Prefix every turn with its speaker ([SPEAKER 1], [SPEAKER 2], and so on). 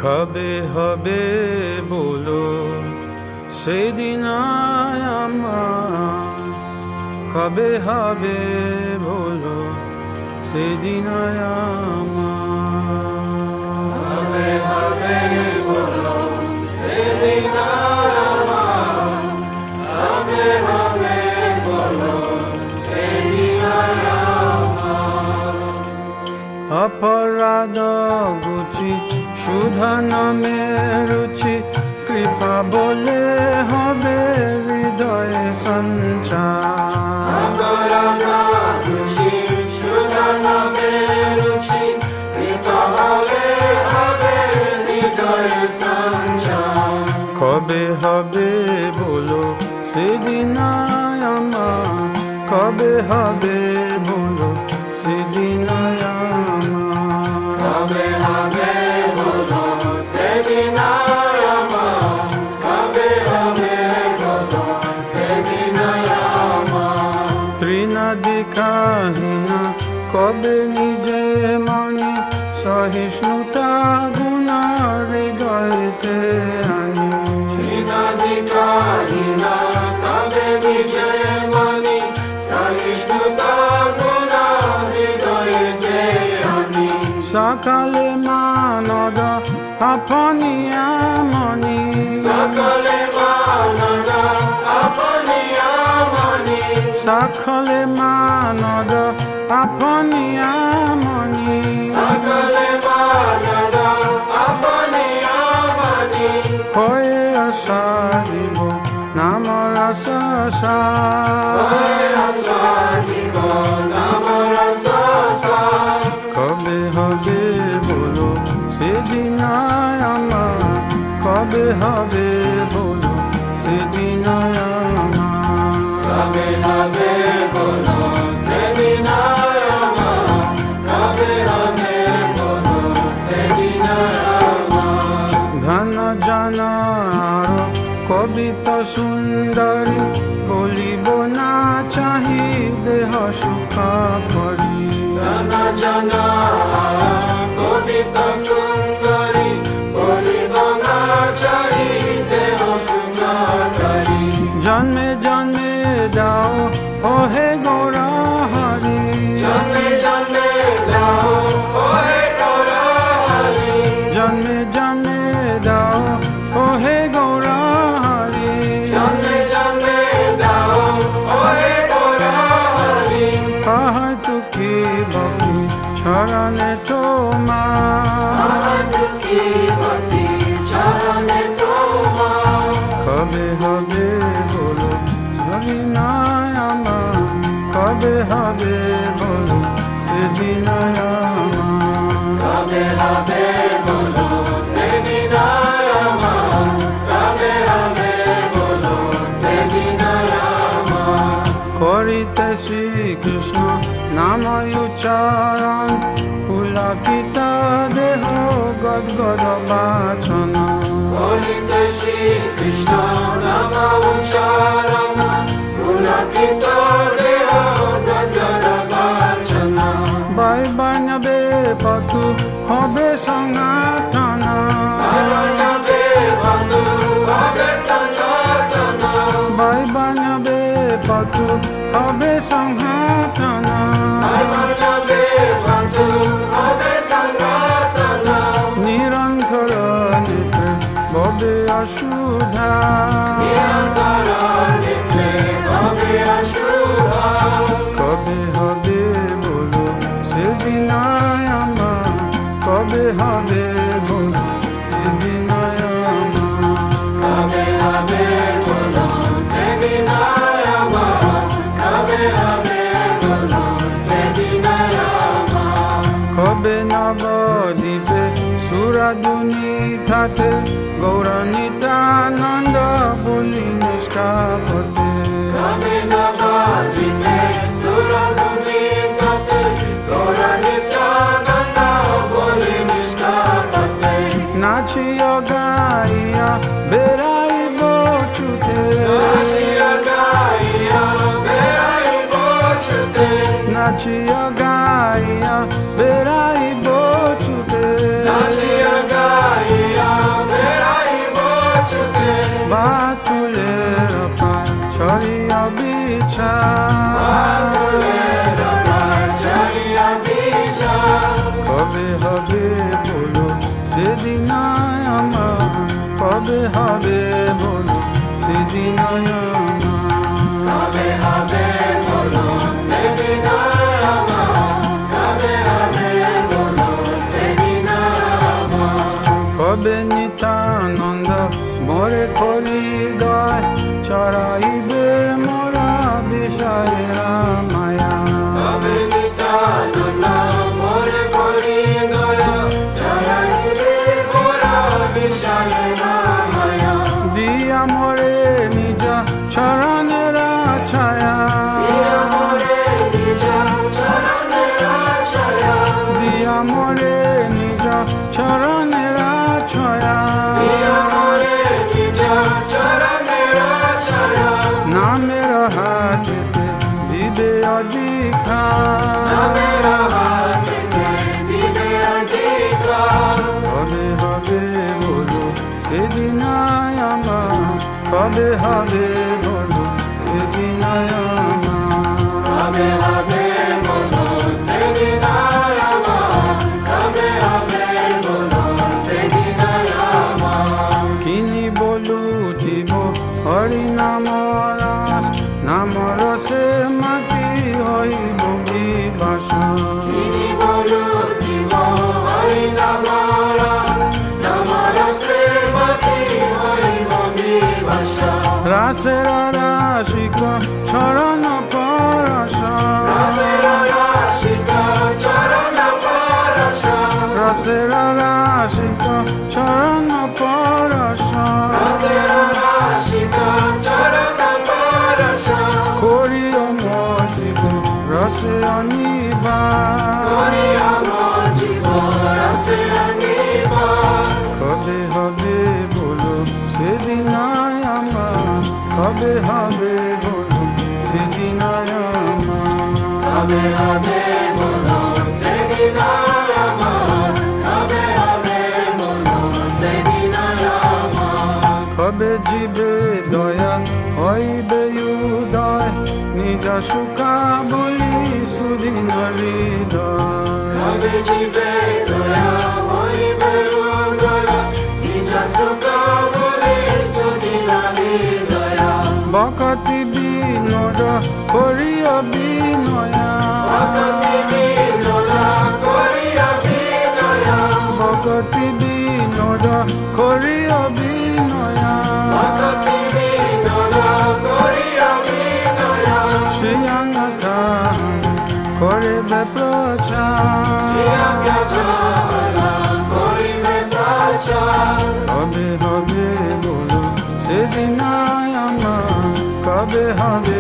[SPEAKER 1] কবে হবে বলো সেদিন আমার, কবে হবে বলো সেদিন আমার,
[SPEAKER 2] কবে হবে বলো সেদিন আমার, কবে হবে বলো সেদিন আমার।
[SPEAKER 1] অপরাধ গুচি সুধা নামে রুচি, কৃপা বলে হবে হৃদয়ে সঞ্চার।
[SPEAKER 2] অপরাধ গুচি সুধা নামে রুচি, কৃপা বলে হবে হৃদয়ে সঞ্চার।
[SPEAKER 1] কবে হবে বলো সেদিন আমার, কবে হবে বলো সেদিন আমার,
[SPEAKER 2] কবে হবে বলো সেদিন আমার, কবে হবে বলো সেদিন আমার।
[SPEAKER 1] ত্রিনাদিকাহীনা কবে নিজে মনে, সহিষ্ণুতা গুণা হৃদয়তে আনি।
[SPEAKER 2] ত্রিনাদিকাহীনা কবে নিজে মনে, সহিষ্ণুতা গুণা হৃদয়তে আনি।
[SPEAKER 1] সকালে মানদ আপনিয়া মনি,
[SPEAKER 2] সকলে মানদ আপনিয়া মনি,
[SPEAKER 1] সকলে মানদ আপনিয়া মনি।
[SPEAKER 2] সকলে মানদ আপনিয়া মনি।
[SPEAKER 1] হয়ে আসারিব নাম রস
[SPEAKER 2] হয়ে আসা জীবন আমার সসা।
[SPEAKER 1] কবে হবে বলো সেদিন আমার, কবে হবে বলো সেদিন আমার,
[SPEAKER 2] কবে হবে বলো সেদিন আমার, কবে হবে বলো সেদিন আমার।
[SPEAKER 1] ধন জন আর কবিতা সুন্দরী, বলিব না চাহি দেহ সুখ করি।
[SPEAKER 2] ধন জন কবিতা সুন্দরী, বলিব না চাহি দেহ সুখ করি।
[SPEAKER 1] জন্মে জন্মে দাও ও হে গৌরা হরি,
[SPEAKER 2] জন্মে জন্মে দাও ওহে গৌরা হরি,
[SPEAKER 1] জন্মে জন্মে দাও ও হে গৌরা হরি।
[SPEAKER 2] জন্মে জন্মে দাও ওহে গৌরা হরি।
[SPEAKER 1] পাহাড় তুকি ভক্তি ছড়নে তোমার,
[SPEAKER 2] দুঃখী ভক্তি চরণে তোমার।
[SPEAKER 1] কবে হবে বলো সেদিন আমার, কবে হবে বলো সেদিন আমার,
[SPEAKER 2] কবে হবে বলো সেদিন আমার, কবে হবে বলো সেদিন আমার।
[SPEAKER 1] করিতে শ্রীকৃষ্ণ নাম উচ্চারণ, পুলকিত দেহ গদ্গদ বাচন।
[SPEAKER 2] করিতে শ্রীকৃষ্ণ নাম উচ্চারণ, পুলকিত দেহ গদ্গদ বাচন।
[SPEAKER 1] বৈবর্ণবে পথু হবে সনাতন,
[SPEAKER 2] বৈবর্ণবে বন্ধু হবে সনাতন,
[SPEAKER 1] বৈবর্ণবে পথু হবে সনাতন।
[SPEAKER 2] বৈবর্ণবে বন্ধু হবে সনাতন।
[SPEAKER 1] নিরন্তর নেত্রে ববে অসুধা,
[SPEAKER 2] নিরন্তর নেত্রে ভবে অশুভা।
[SPEAKER 1] কবে হবে বলো সেদিন আমার, কবে হবে বলো সেদিন আমার,
[SPEAKER 2] কবে হবে বলো সেদিন আমার, কবে হবে বলো সেদিন আমার।
[SPEAKER 1] কবে নবদ্বীপে সুরাধুনি থাকে, গৌরানিতানন্দ বলি নিষ্কাপতে।
[SPEAKER 2] কবে নবদ্বীপে সুরধুনী তাতে, গৌরানিতানন্দ বলি নিষ্কাপতে।
[SPEAKER 1] নাচিয়া গাইয়া বেড়াইব ছুটে,
[SPEAKER 2] নাচিয়া গাইয়া বেড়াইব ছুটে,
[SPEAKER 1] নাচিয়া গাইয়া বেড়াইব ছুটে।
[SPEAKER 2] নাচিয়া গাইয়া
[SPEAKER 1] তবে নিতানন্দ মোরে কলিদয় চড়াইবে মোরা বিষয়ের মায়া
[SPEAKER 2] তবে নিত্যানন্দ মোরে কলিদয় চড়াইবে মোরা বিষয়ের মায়া
[SPEAKER 1] দিয়া মোরে নিজ চরণের ছায়া
[SPEAKER 2] দিয়া মোরে নিজ চরণের ছায়া
[SPEAKER 1] দিয়া মোরে নিজ চরণের ছায়া
[SPEAKER 2] দিয়া মোরে নিজ চরণের ছায়া
[SPEAKER 1] নামের হাতেতে দিবে অধিকার
[SPEAKER 2] নামের হাতেতে দিবে অধিকার
[SPEAKER 1] কবে হবে বলো সেদিন আমার কবে হবে বলো সেদিন
[SPEAKER 2] কবে হবে বলো সেদিন আমার কবে হবে বলো সেদিন আমার
[SPEAKER 1] কিনি বলু জীব হরি নাম রাস নাম রসে মাটি হইব বিবাস
[SPEAKER 2] তিনি বলো জীব হরি নাম রস নাম রসে মাটি হইব বিবাস
[SPEAKER 1] রাসের রাশিক চরণ পরশ
[SPEAKER 2] রাসের রাশিক চরণ পরশ
[SPEAKER 1] রাসের রাশিক চরণ পরশ
[SPEAKER 2] রাসের রাশিক চরণ পরশ
[SPEAKER 1] করিও মোর জীব রসে অনিবা
[SPEAKER 2] হরি আমার জীব রসে অনিবা
[SPEAKER 1] কবে হবে বলো সেদিন আমার কবে হবে বলো সেদিন আমার
[SPEAKER 2] কবে হবে বলো সেদিন আমার কবে হবে বলো সেদিন আমার
[SPEAKER 1] কবে জীবে দয়া হইবে উদয় নিজ সুখা বলি সুদিন হৃদয়
[SPEAKER 2] কবে জীবে দয়া হইবে উদয় নিজ সুখ বলে সুদিন হৃদয়
[SPEAKER 1] বকতি বিনোদ করিও বিনয়া
[SPEAKER 2] ভগতি বিনোদ করিয়া বিনয়
[SPEAKER 1] বকতি বিনোদ করিও বিনয়া
[SPEAKER 2] ভগতি বিনোদ করিয়া বিনয়
[SPEAKER 1] শ্রীয়াঙ্গা করিবে প্রচার
[SPEAKER 2] করিবে প্রচার
[SPEAKER 1] কবে হবে বলো সেদিন আমার কবে হবে